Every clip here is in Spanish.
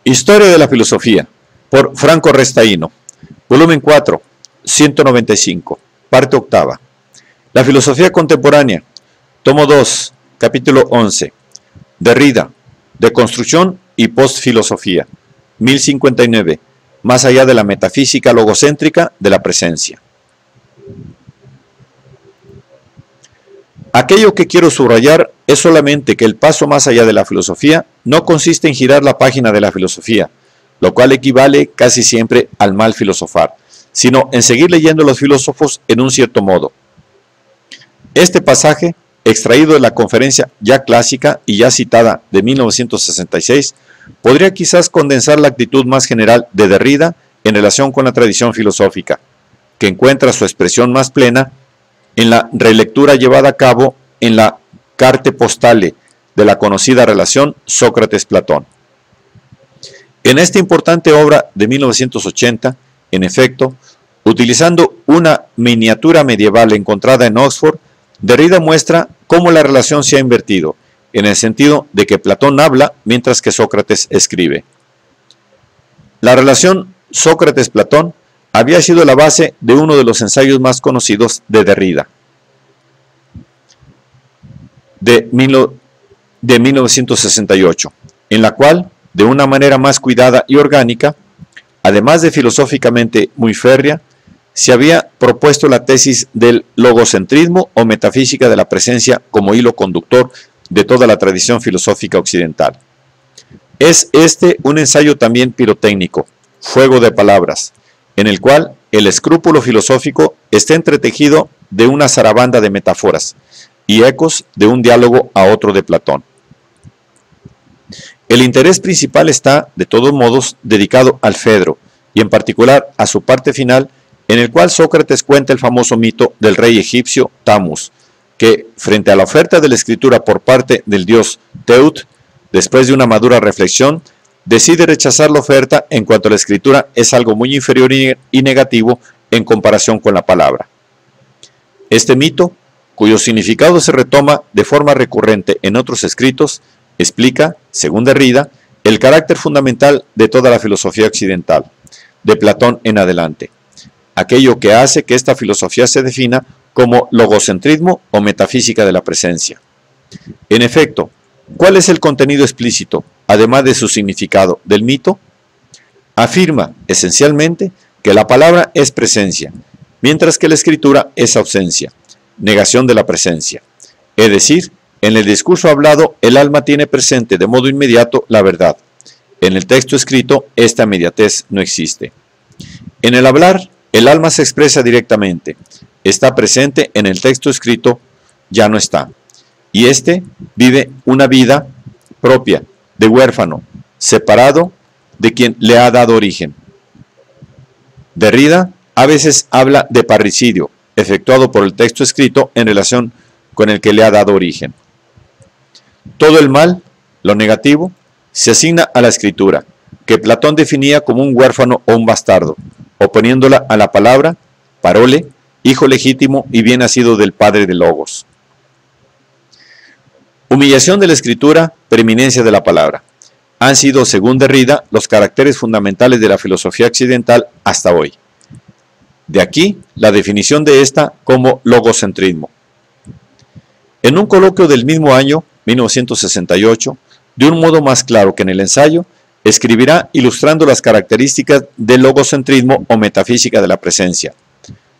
Historia de la filosofía, por Franco Restaino, volumen 4, 195, parte octava. La filosofía contemporánea, tomo 2, capítulo 11. Derrida, deconstrucción y postfilosofía, 1059, más allá de la metafísica logocéntrica de la presencia. Aquello que quiero subrayar es solamente que el paso más allá de la filosofía no consiste en girar la página de la filosofía, lo cual equivale casi siempre al mal filosofar, sino en seguir leyendo a los filósofos en un cierto modo. Este pasaje, extraído de la conferencia ya clásica y ya citada de 1966, podría quizás condensar la actitud más general de Derrida en relación con la tradición filosófica, que encuentra su expresión más plena en la relectura llevada a cabo en la Carte Postale de la conocida relación Sócrates-Platón. En esta importante obra de 1980, en efecto, utilizando una miniatura medieval encontrada en Oxford, Derrida muestra cómo la relación se ha invertido, en el sentido de que Platón habla mientras que Sócrates escribe. La relación Sócrates-Platón había sido la base de uno de los ensayos más conocidos de Derrida, de 1968, en la cual, de una manera más cuidada y orgánica, además de filosóficamente muy férrea, se había propuesto la tesis del logocentrismo o metafísica de la presencia como hilo conductor de toda la tradición filosófica occidental. Es este un ensayo también pirotécnico, fuego de palabras, en el cual el escrúpulo filosófico está entretejido de una zarabanda de metáforas y ecos de un diálogo a otro de Platón. El interés principal está, de todos modos, dedicado al Fedro, y en particular a su parte final, en el cual Sócrates cuenta el famoso mito del rey egipcio Tamus, que, frente a la oferta de la escritura por parte del dios Teut, después de una madura reflexión, decide rechazar la oferta en cuanto la escritura es algo muy inferior y negativo en comparación con la palabra. Este mito, cuyo significado se retoma de forma recurrente en otros escritos, explica, según Derrida, el carácter fundamental de toda la filosofía occidental, de Platón en adelante, aquello que hace que esta filosofía se defina como logocentrismo o metafísica de la presencia. En efecto, ¿cuál es el contenido explícito, además de su significado, del mito? Afirma, esencialmente, que la palabra es presencia, mientras que la escritura es ausencia, negación de la presencia. Es decir, en el discurso hablado, el alma tiene presente de modo inmediato la verdad. En el texto escrito, esta inmediatez no existe. En el hablar, el alma se expresa directamente. Está presente en el texto escrito, ya no está. Y éste vive una vida propia, de huérfano, separado de quien le ha dado origen. Derrida a veces habla de parricidio, efectuado por el texto escrito en relación con el que le ha dado origen. Todo el mal, lo negativo, se asigna a la escritura, que Platón definía como un huérfano o un bastardo, oponiéndola a la palabra, parole, hijo legítimo y bien nacido del padre de Logos. Humillación de la escritura, preeminencia de la palabra, han sido, según Derrida, los caracteres fundamentales de la filosofía occidental hasta hoy. De aquí la definición de esta como logocentrismo. En un coloquio del mismo año, 1968, de un modo más claro que en el ensayo, escribirá ilustrando las características del logocentrismo o metafísica de la presencia.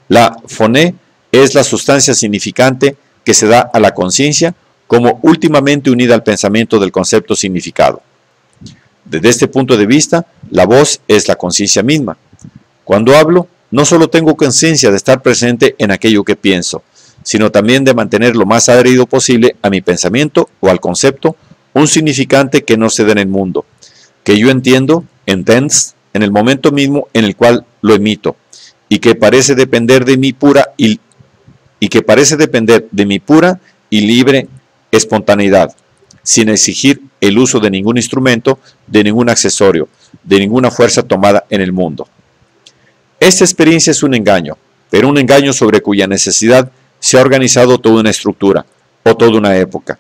La foné es la sustancia significante que se da a la conciencia como últimamente unida al pensamiento del concepto significado. Desde este punto de vista, la voz es la conciencia misma. Cuando hablo, no solo tengo conciencia de estar presente en aquello que pienso, sino también de mantener lo más adherido posible a mi pensamiento o al concepto un significante que no se da en el mundo, que yo entiendo, entends, en el momento mismo en el cual lo emito, y que parece depender de mi pura y libre espontaneidad, sin exigir el uso de ningún instrumento, de ningún accesorio, de ninguna fuerza tomada en el mundo. Esta experiencia es un engaño, pero un engaño sobre cuya necesidad se ha organizado toda una estructura, o toda una época.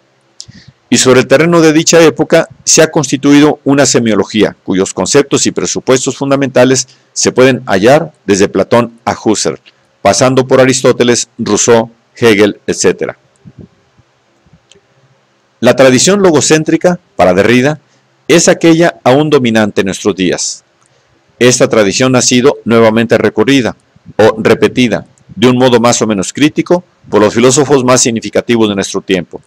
y sobre el terreno de dicha época se ha constituido una semiología, cuyos conceptos y presupuestos fundamentales se pueden hallar desde Platón a Husserl, pasando por Aristóteles, Rousseau, Hegel, etc. La tradición logocéntrica, para Derrida, es aquella aún dominante en nuestros días. Esta tradición ha sido nuevamente recorrida o repetida, de un modo más o menos crítico, por los filósofos más significativos de nuestro tiempo.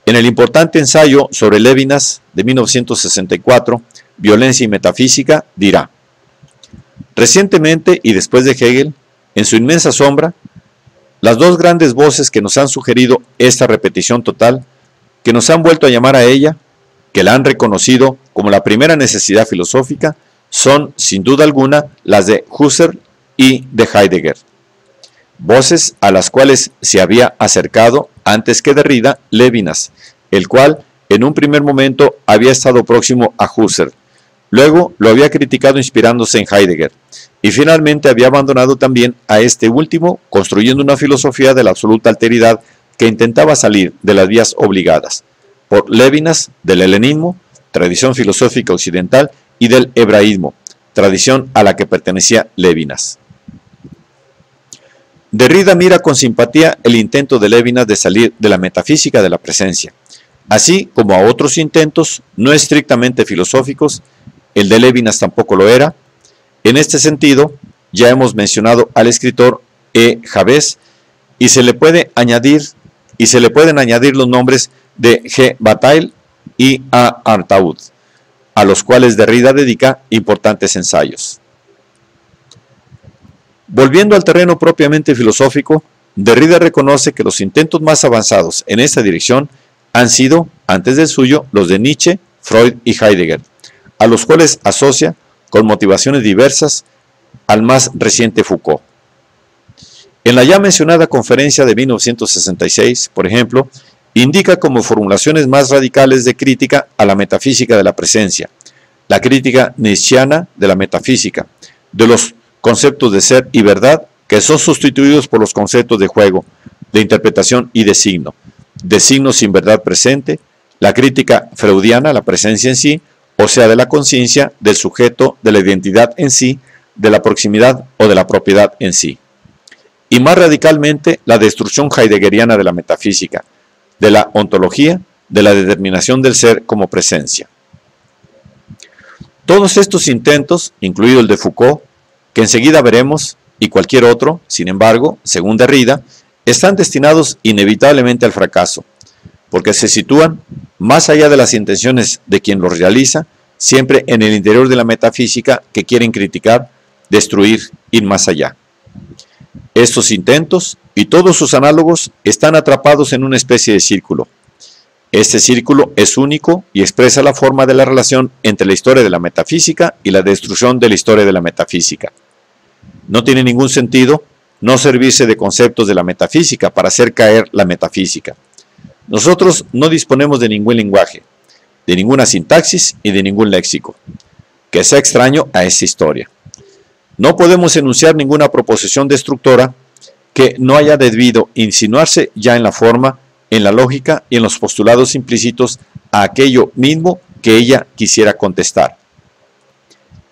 En el importante ensayo sobre Lévinas de 1964, Violencia y Metafísica, dirá: recientemente y después de Hegel, en su inmensa sombra, las dos grandes voces que nos han sugerido esta repetición total, que nos han vuelto a llamar a ella, que la han reconocido como la primera necesidad filosófica, son, sin duda alguna, las de Husserl y de Heidegger. Voces a las cuales se había acercado, antes que Derrida, Lévinas, el cual, en un primer momento, había estado próximo a Husserl. Luego lo había criticado inspirándose en Heidegger, y finalmente había abandonado también a este último, construyendo una filosofía de la absoluta alteridad que intentaba salir de las vías obligadas por Lévinas del helenismo, tradición filosófica occidental, y del hebraísmo, tradición a la que pertenecía Lévinas. Derrida mira con simpatía el intento de Lévinas de salir de la metafísica de la presencia, así como a otros intentos no estrictamente filosóficos. El de Lévinas tampoco lo era. En este sentido, ya hemos mencionado al escritor E. Javés, y se le pueden añadir los nombres de G. Bataille y A. Artaud, a los cuales Derrida dedica importantes ensayos. Volviendo al terreno propiamente filosófico, Derrida reconoce que los intentos más avanzados en esta dirección han sido, antes del suyo, los de Nietzsche, Freud y Heidegger, a los cuales asocia, con motivaciones diversas, al más reciente Foucault. En la ya mencionada conferencia de 1966, por ejemplo, indica como formulaciones más radicales de crítica a la metafísica de la presencia, la crítica nietzscheana de la metafísica, de los conceptos de ser y verdad, que son sustituidos por los conceptos de juego, de interpretación y de signo sin verdad presente, la crítica freudiana, la presencia en sí, o sea, de la conciencia, del sujeto, de la identidad en sí, de la proximidad o de la propiedad en sí. Y más radicalmente, la destrucción heideggeriana de la metafísica, de la ontología, de la determinación del ser como presencia. Todos estos intentos, incluido el de Foucault, que enseguida veremos, y cualquier otro, sin embargo, según Derrida, están destinados inevitablemente al fracaso, porque se sitúan más allá de las intenciones de quien los realiza, siempre en el interior de la metafísica que quieren criticar, destruir, ir más allá. Estos intentos y todos sus análogos están atrapados en una especie de círculo. Este círculo es único y expresa la forma de la relación entre la historia de la metafísica y la destrucción de la historia de la metafísica. No tiene ningún sentido no servirse de conceptos de la metafísica para hacer caer la metafísica. Nosotros no disponemos de ningún lenguaje, de ninguna sintaxis y de ningún léxico que sea extraño a esta historia. No podemos enunciar ninguna proposición destructora que no haya debido insinuarse ya en la forma, en la lógica y en los postulados implícitos a aquello mismo que ella quisiera contestar.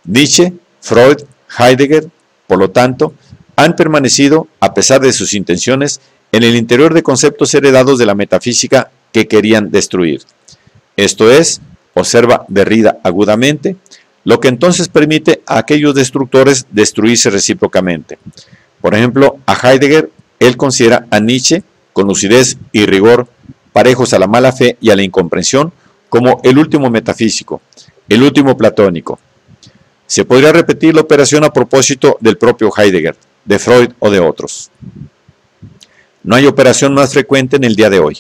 Nietzsche, Freud, Heidegger, por lo tanto, han permanecido, a pesar de sus intenciones, en el interior de conceptos heredados de la metafísica que querían destruir. Esto es, observa Derrida agudamente, lo que entonces permite a aquellos destructores destruirse recíprocamente. Por ejemplo, a Heidegger, él considera a Nietzsche, con lucidez y rigor parejos a la mala fe y a la incomprensión, como el último metafísico, el último platónico. Se podría repetir la operación a propósito del propio Heidegger, de Freud o de otros. No hay operación más frecuente en el día de hoy.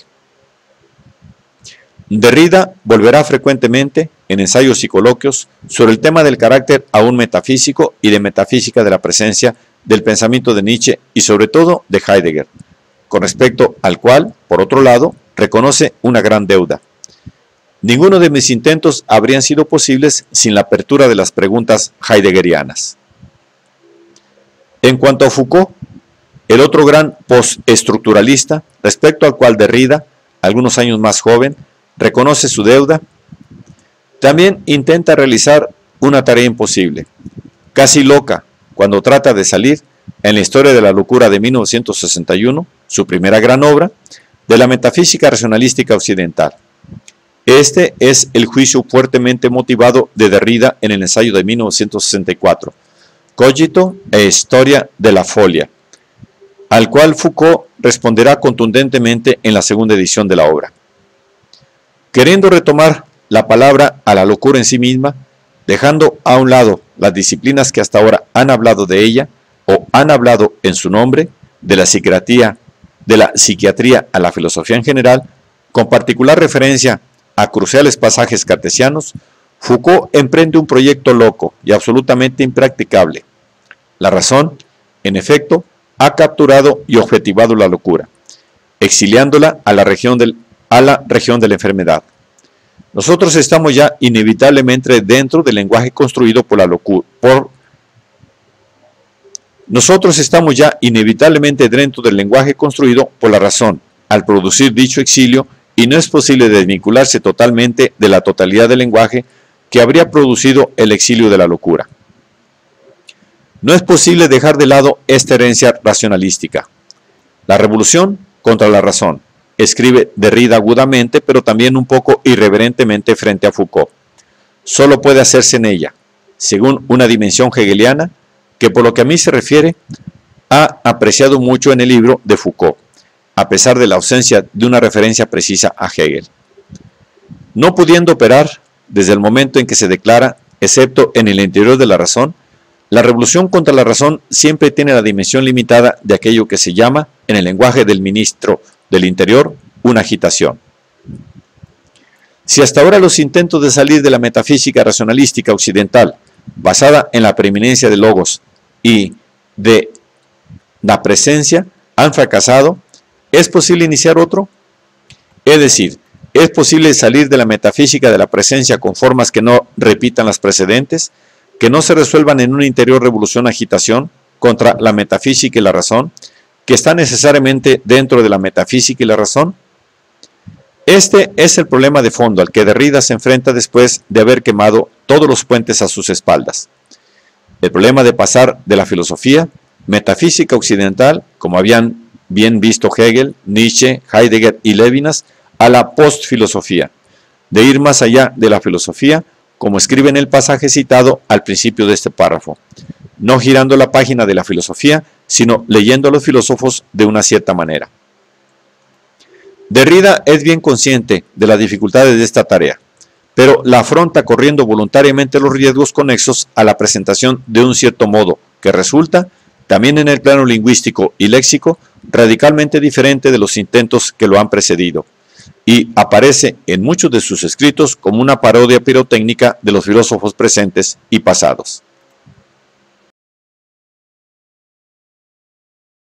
Derrida volverá frecuentemente, en ensayos y coloquios, sobre el tema del carácter aún metafísico y de metafísica de la presencia del pensamiento de Nietzsche y sobre todo de Heidegger, con respecto al cual, por otro lado, reconoce una gran deuda. Ninguno de mis intentos habrían sido posibles sin la apertura de las preguntas heideggerianas. En cuanto a Foucault, el otro gran postestructuralista, respecto al cual Derrida, algunos años más joven, reconoce su deuda, también intenta realizar una tarea imposible, casi loca, cuando trata de salir en la historia de la locura de 1961, su primera gran obra, de la metafísica racionalística occidental. Este es el juicio fuertemente motivado de Derrida en el ensayo de 1964, Cogito e Historia de la Folia, al cual Foucault responderá contundentemente en la segunda edición de la obra. Queriendo retomar la palabra a la locura en sí misma, dejando a un lado las disciplinas que hasta ahora han hablado de ella o han hablado en su nombre, de la psiquiatría a la filosofía en general, con particular referencia a cruciales pasajes cartesianos, Foucault emprende un proyecto loco y absolutamente impracticable. La razón, en efecto, ha capturado y objetivado la locura, exiliándola a la región de la enfermedad. Nosotros estamos ya inevitablemente dentro del lenguaje construido por la locura. Nosotros estamos ya inevitablemente dentro del lenguaje construido por la razón, al producir dicho exilio, y no es posible desvincularse totalmente de la totalidad del lenguaje que habría producido el exilio de la locura. No es posible dejar de lado esta herencia racionalística. La revolución contra la razón, escribe Derrida agudamente, pero también un poco irreverentemente frente a Foucault. Solo puede hacerse en ella, según una dimensión hegeliana, que por lo que a mí se refiere, ha apreciado mucho en el libro de Foucault, a pesar de la ausencia de una referencia precisa a Hegel. No pudiendo operar desde el momento en que se declara, excepto en el interior de la razón, la revolución contra la razón siempre tiene la dimensión limitada de aquello que se llama, en el lenguaje del ministro del Interior, una agitación. Si hasta ahora los intentos de salir de la metafísica racionalística occidental, basada en la preeminencia de logos y de la presencia, han fracasado, ¿es posible iniciar otro? Es decir, ¿es posible salir de la metafísica de la presencia con formas que no repitan las precedentes, que no se resuelvan en una interior revolución agitación contra la metafísica y la razón, que está necesariamente dentro de la metafísica y la razón? Este es el problema de fondo al que Derrida se enfrenta después de haber quemado todos los puentes a sus espaldas. El problema de pasar de la filosofía, metafísica occidental, como habían bien visto Hegel, Nietzsche, Heidegger y Levinas, a la postfilosofía, de ir más allá de la filosofía, como escribe en el pasaje citado al principio de este párrafo, no girando la página de la filosofía, sino leyendo a los filósofos de una cierta manera. Derrida es bien consciente de las dificultades de esta tarea, pero la afronta corriendo voluntariamente los riesgos conexos a la presentación de un cierto modo, que resulta, también en el plano lingüístico y léxico, radicalmente diferente de los intentos que lo han precedido, y aparece en muchos de sus escritos como una parodia pirotécnica de los filósofos presentes y pasados.